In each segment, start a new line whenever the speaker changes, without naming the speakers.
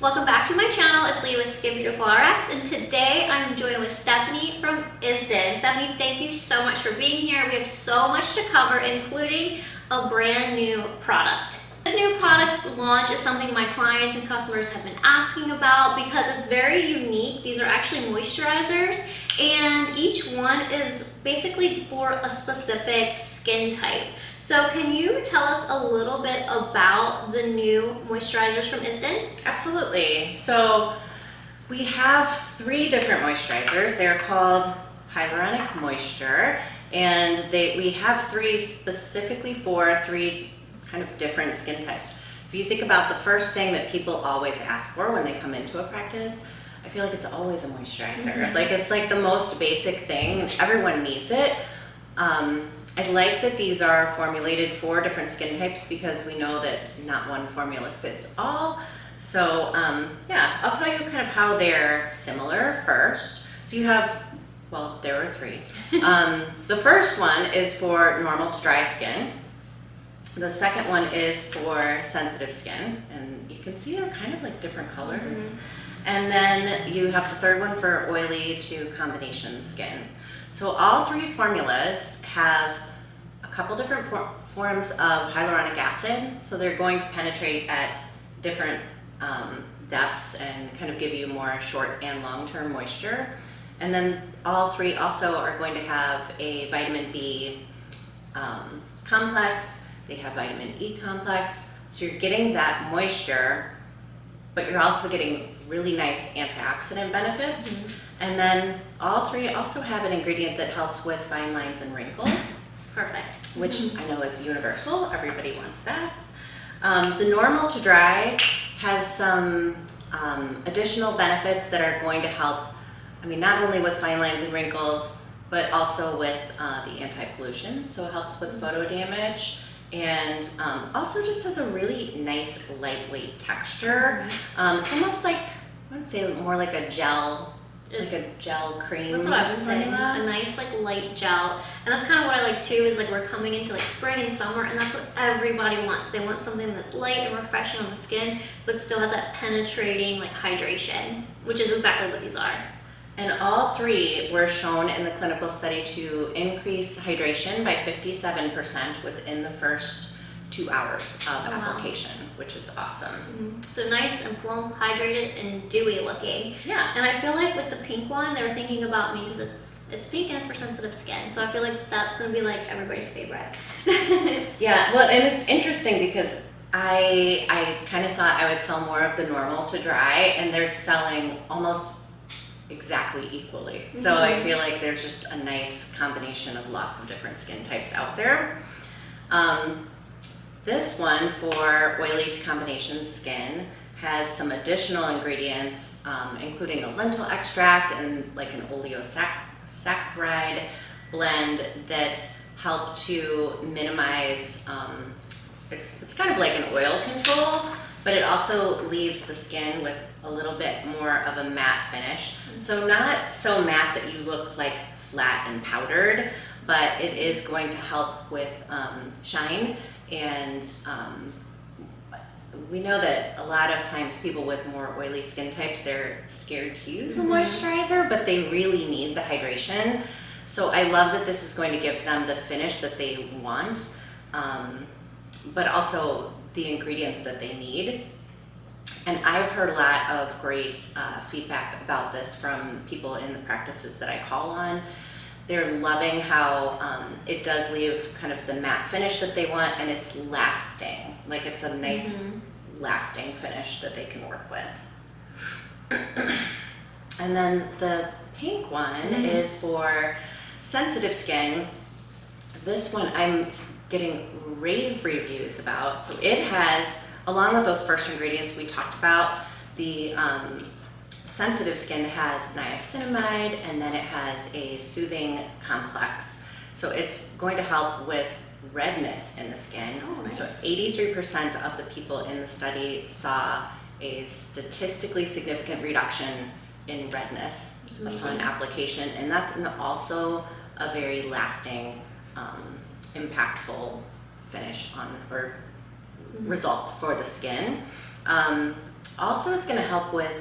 Welcome back to my channel. It's Leah with SkinBeautifulrx, and today I'm joined with Stephanie from Isdin. Stephanie, thank you so much for being here. We have so much to cover, including a brand new product. This new product launch is something my clients and customers have been asking about because it's very unique. These are actually moisturizers, and each one is basically for a specific skin type. So can you tell us a little bit about the new moisturizers from Isdin?
Absolutely. So we have 3 different moisturizers. They're called Hyaluronic Moisture, and we have 3 specifically for 3 kind of different skin types. If you think about the first thing that people always ask for when they come into a practice, I feel like it's always a moisturizer. Like it's like the most basic thing. Everyone needs it. I like that these are formulated for different skin types because we know that not one formula fits all. So yeah, I'll tell you kind of how they're similar first. So you have, well, there are 3. The first one is for normal to dry skin. The second one is for sensitive skin, and you can see they're kind of like different colors. And then you have the third one for oily to combination skin. So all 3 formulas have a couple different forms of hyaluronic acid. So they're going to penetrate at different depths and kind of give you more short and long-term moisture. And then all 3 also are going to have a vitamin B complex. They have vitamin E complex. So you're getting that moisture, but you're also getting really nice antioxidant benefits. And then all 3 also have an ingredient that helps with fine lines and wrinkles.
Perfect.
Which I know is universal. Everybody wants that. The normal to dry has some additional benefits that are going to help, I mean, not only with fine lines and wrinkles, but also with the anti-pollution. So it helps with photo damage, and also just has a really nice lightweight texture. It's almost like, I would say more like a gel, like a gel cream.
That's what I would say. A nice like light gel. And that's kind of what I like too, is like we're coming into like spring and summer, and that's what everybody wants. They want something that's light and refreshing on the skin, but still has that penetrating like hydration, which is exactly what these are.
And all 3 were shown in the clinical study to increase hydration by 57% within the first 2 hours of application, which is awesome.
So nice and plump, hydrated, and dewy looking.
Yeah.
And I feel like with the pink one, they were thinking about me because it's pink and it's for sensitive skin. So I feel like that's gonna be like everybody's favorite.
Yeah, well, and it's interesting because I kind of thought I would sell more of the normal to dry, and they're selling almost exactly equally. So I feel like there's just a nice combination of lots of different skin types out there. This one for oily to combination skin has some additional ingredients, including a lentil extract and like an oleosaccharide blend that help to minimize, it's kind of like an oil control, but it also leaves the skin with a little bit more of a matte finish. So not so matte that you look like flat and powdered, but it is going to help with shine. And we know that a lot of times people with more oily skin types, they're scared to use a moisturizer, but they really need the hydration. So I love that this is going to give them the finish that they want, but also the ingredients that they need. And I've heard a lot of great feedback about this from people in the practices that I call on. They're loving how it does leave kind of the matte finish that they want, and it's lasting. Like it's a nice lasting finish that they can work with. And then the pink one is for sensitive skin. This one I'm getting rave reviews about. So it has, along with those first ingredients we talked about, the sensitive skin has niacinamide, and then it has a soothing complex. So it's going to help with redness in the skin.
Oh, nice.
So 83% of the people in the study saw a statistically significant reduction in redness upon application, and that's also a very lasting, impactful finish on or result for the skin. also it's gonna help with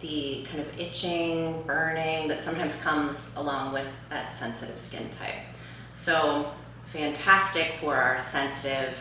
the kind of itching, burning that sometimes comes along with that sensitive skin type. So fantastic for our sensitive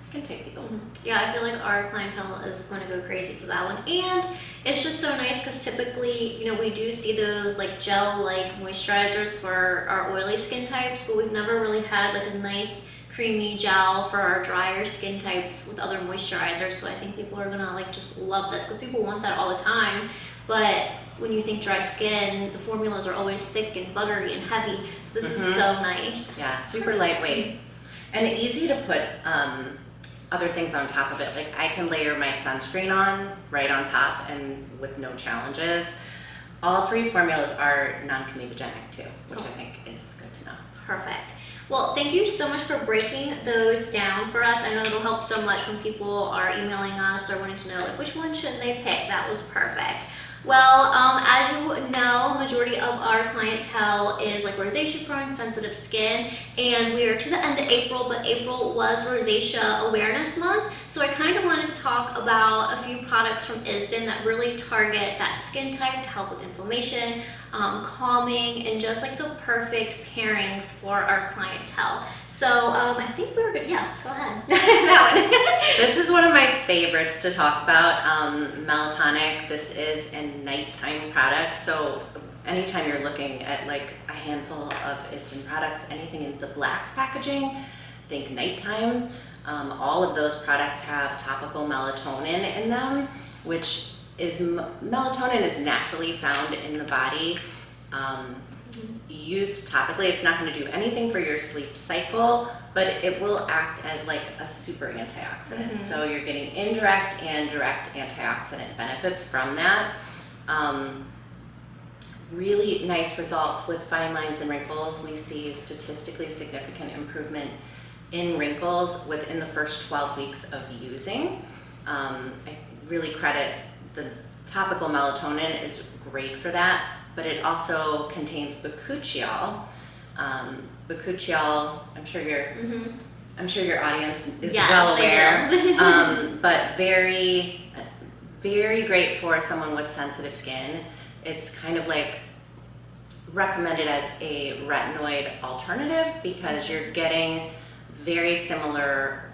skin type people.
Yeah, I feel like our clientele is going to go crazy for that one. And it's just so nice because typically, you know, we do see those like gel-like moisturizers for our oily skin types, but we've never really had like a nice creamy gel for our drier skin types with other moisturizers. So I think people are gonna like just love this because people want that all the time. But when you think dry skin, the formulas are always thick and buttery and heavy. So this is so nice.
Yeah, super lightweight and easy to put other things on top of it. Like I can layer my sunscreen on right on top and with no challenges. All three formulas are non-comedogenic too, which I think is good to know.
Perfect. Well, thank you so much for breaking those down for us. I know it'll help so much when people are emailing us or wanting to know like which one should they pick. That was perfect. Well, as you know, majority of our clientele is like rosacea prone, sensitive skin, and we are to the end of April, but April was Rosacea Awareness Month. So I kind of wanted to talk about a few products from Isdin that really target that skin type to help with inflammation, calming, and just like the perfect pairings for our clientele. So I think we were good. Yeah, go ahead. That one.
This is one of my favorites to talk about, Melatonin. This is a nighttime product. So anytime you're looking at like a handful of Isdin products, anything in the black packaging, think nighttime. All of those products have topical melatonin in them, which is, melatonin is naturally found in the body. Used topically, it's not going to do anything for your sleep cycle, but it will act as like a super antioxidant. So you're getting indirect and direct antioxidant benefits from that. Really nice results with fine lines and wrinkles. We see statistically significant improvement in wrinkles within the first 12 weeks of using. I really credit the topical melatonin is great for that, but it also contains bakuchiol. Bakuchiol, I'm sure your audience is well aware, but very, very great for someone with sensitive skin. It's kind of like recommended as a retinoid alternative because you're getting very similar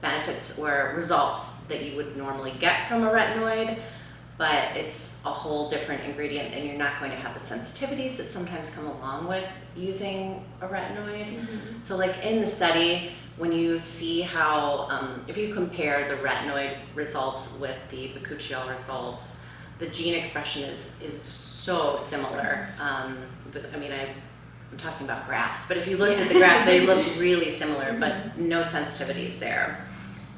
benefits or results that you would normally get from a retinoid, but it's a whole different ingredient and you're not going to have the sensitivities that sometimes come along with using a retinoid. So like in the study, when you see how, if you compare the retinoid results with the bakuchiol results, the gene expression is so similar. I mean, I'm talking about graphs, but if you looked at the graph, they look really similar, but no sensitivities there.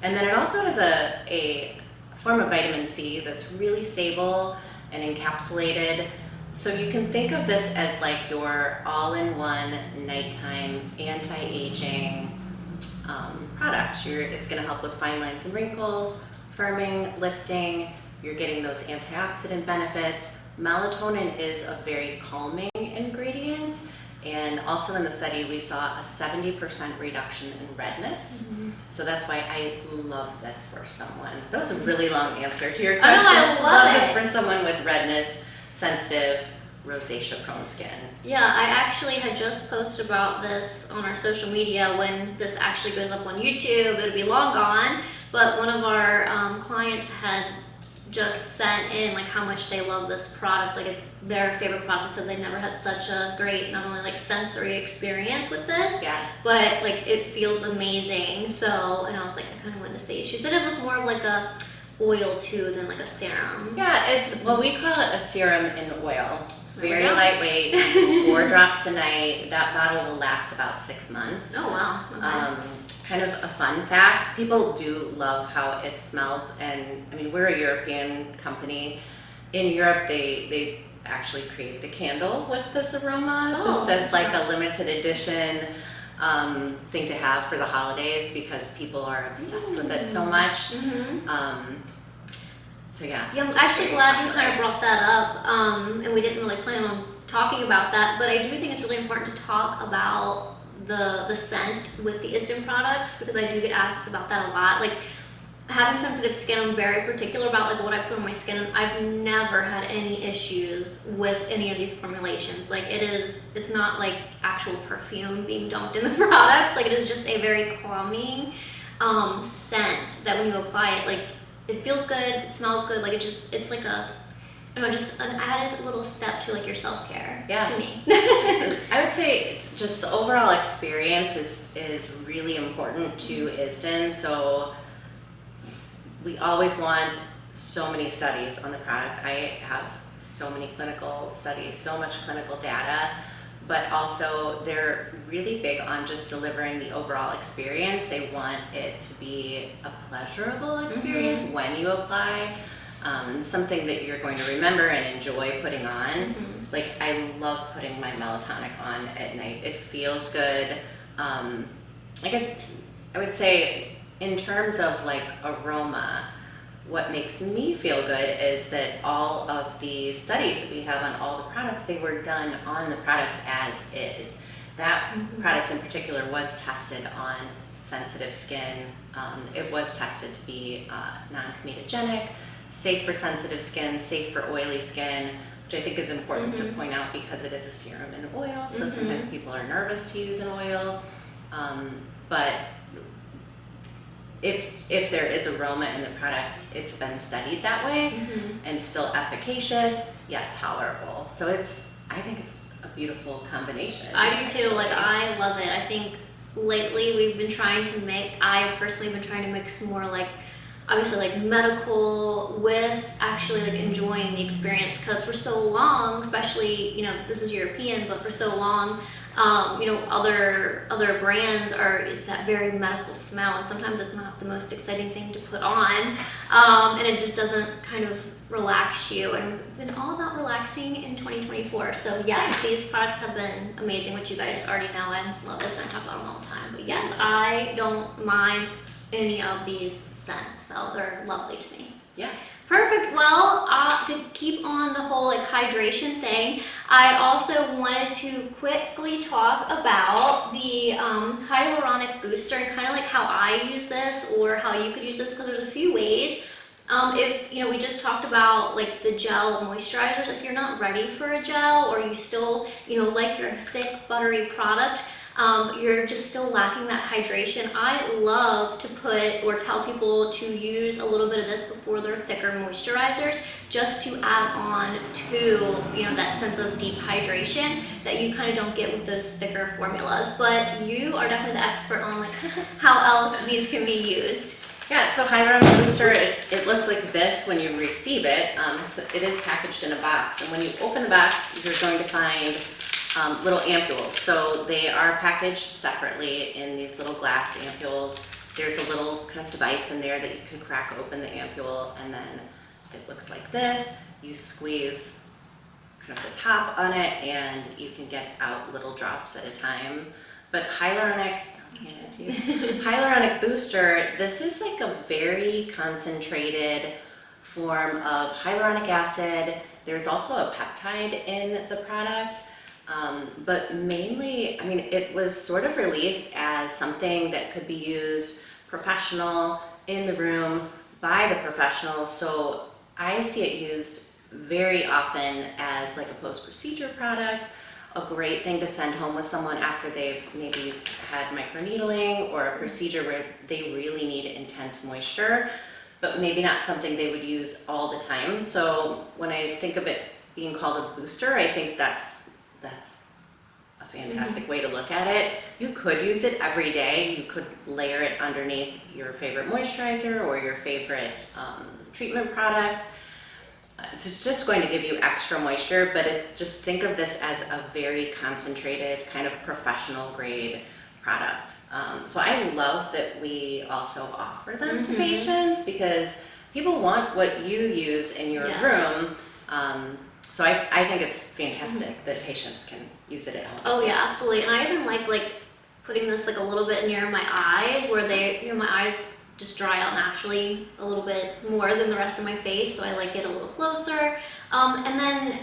And then it also has a form of vitamin C that's really stable and encapsulated. So you can think of this as like your all-in-one nighttime anti-aging product. It's going to help with fine lines and wrinkles, firming, lifting. You're getting those antioxidant benefits. Melatonin is a very calming ingredient. And also in the study, we saw a 70% reduction in redness. So that's why I love this for someone. That was a really long answer to your question.
I love
this for someone with redness, sensitive, rosacea prone skin.
Yeah, I actually had just posted about this on our social media. When this actually goes up on YouTube, it'll be long gone. But one of our clients had just sent in like how much they love this product. Like it's their favorite product. They said they never had such a great, not only like sensory experience with this, but like it feels amazing. So, and I was like, I kind of wanted to say, she said it was more of like a oil too than like a serum.
Yeah, it's, well, we call it a serum in oil. It's very lightweight. It's 4 drops a night. That bottle will last about 6 months.
Oh wow. Okay.
Kind of a fun fact, people do love how it smells, and I mean, we're a European company. In Europe, they actually created a candle with this aroma, just as like a limited edition thing to have for the holidays because people are obsessed with it so much. So yeah. Yeah, I'm
actually glad you kind of brought that up, and we didn't really plan on talking about that, but I do think it's really important to talk about the scent with the Isdin products because I do get asked about that a lot. Like having sensitive skin, I'm very particular about like what I put on my skin. I've never had any issues with any of these formulations. Like it's not like actual perfume being dumped in the products. Like it is just a very calming scent that when you apply it, like it feels good, it smells good. Like it's like a, I don't know, just an added little step to like your self-care to me.
I would say just the overall experience is really important to Isdin. So we always want so many studies on the product. I have so many clinical studies, so much clinical data, but also they're really big on just delivering the overall experience. They want it to be a pleasurable experience when you apply, something that you're going to remember and enjoy putting on. Like I love putting my melatonin on at night. It feels good. I would say in terms of like aroma, what makes me feel good is that all of the studies that we have on all the products, they were done on the products as is. That product in particular was tested on sensitive skin. It was tested to be non-comedogenic, safe for sensitive skin, safe for oily skin, which I think is important to point out because it is a serum in oil. So sometimes people are nervous to use an oil. But if there is aroma in the product, it's been studied that way and still efficacious, yet tolerable. So I think it's a beautiful combination.
I do too. Like I love it. I think lately we've been trying to I personally have been trying to mix more like obviously like medical with actually like enjoying the experience, because for so long, especially, you know, this is European, but for so long, you know, other brands it's that very medical smell, and sometimes it's not the most exciting thing to put on, and it just doesn't kind of relax you, and we've been all about relaxing in 2024. So yes, these products have been amazing, which you guys already know and love this, and I talk about them all the time. But yes, I don't mind any of these scents, so they're lovely to me.
Yeah.
Perfect. Well, to keep on the whole like hydration thing, I also wanted to quickly talk about the hyaluronic booster and kind of like how I use this or how you could use this, because there's a few ways. If, you know, we just talked about like the gel moisturizers. If you're not ready for a gel, or you still, you know, like your thick buttery product, you're just still lacking that hydration, I love to put or tell people to use a little bit of this before their thicker moisturizers, just to add on to, you know, that sense of deep hydration that you kind of don't get with those thicker formulas. But you are definitely the expert on like how else these can be used.
Yeah, so Hyaluronic Booster, it looks like this when you receive it. So it is packaged in a box, and when you open the box, you're going to find little ampules. So they are packaged separately in these little glass ampules. There's a little kind of device in there that you can crack open the ampule, and then it looks like this. You squeeze kind of the top on it, and you can get out little drops at a time. But Hyaluronic Booster, this is like a very concentrated form of hyaluronic acid. There's also a peptide in the product. But mainly, I mean, it was sort of released as something that could be used professional, in the room, by the professional. So I see it used very often as like a post-procedure product, a great thing to send home with someone after they've maybe had microneedling or a procedure where they really need intense moisture, but maybe not something they would use all the time. So when I think of it being called a booster, I think that's a fantastic way to look at it. You could use it every day. You could layer it underneath your favorite moisturizer or your favorite treatment product. It's just going to give you extra moisture, but just think of this as a very concentrated, kind of professional grade product. So I love that we also offer them to patients, because people want what you use in your room. So I think it's fantastic that patients can use it at home.
Oh yeah, absolutely. And I even like putting this like a little bit near my eyes, where they, you know, my eyes just dry out naturally a little bit more than the rest of my face, so I like it a little closer. And then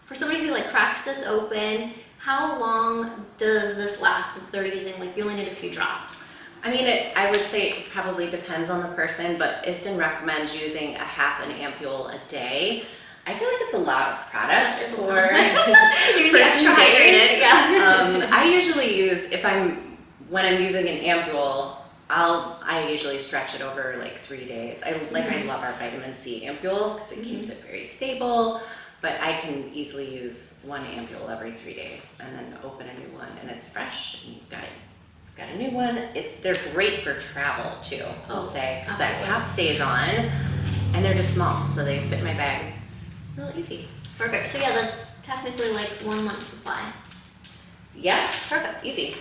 for somebody who like cracks this open, how long does this last if they're using, like, you only need a few drops?
I mean, I would say it probably depends on the person, but Isdin recommends using a half an ampule a day. I feel like it's a lot of product for
You're gonna be extra hydrated, yeah.
I usually use, when I'm using an ampule, I usually stretch it over like 3 days. I love our vitamin C ampules because it keeps it very stable, but I can easily use one ampule every 3 days and then open a new one and it's fresh and you've got a new one. They're great for travel too, I'll say, because that cap stays on and they're just small, so they fit in my bag real easy.
Perfect. So yeah, that's technically like 1 month's supply.
Yeah, perfect, easy.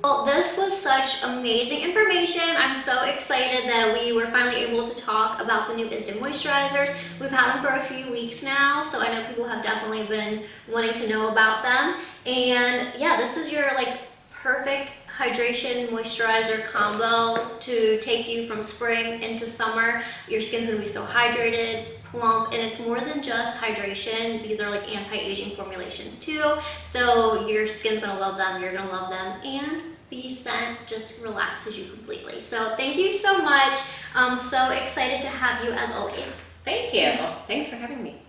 Well, this was such amazing information. I'm so excited that we were finally able to talk about the new Isdin moisturizers. We've had them for a few weeks now, so I know people have definitely been wanting to know about them. And yeah, this is your like perfect hydration moisturizer combo to take you from spring into summer. Your skin's gonna be so hydrated, plump, and it's more than just hydration. These are like anti-aging formulations too, so your skin's gonna love them, you're gonna love them, and the scent just relaxes you completely. So thank you so much. I'm so excited to have you as always.
Thank you. Thanks for having me.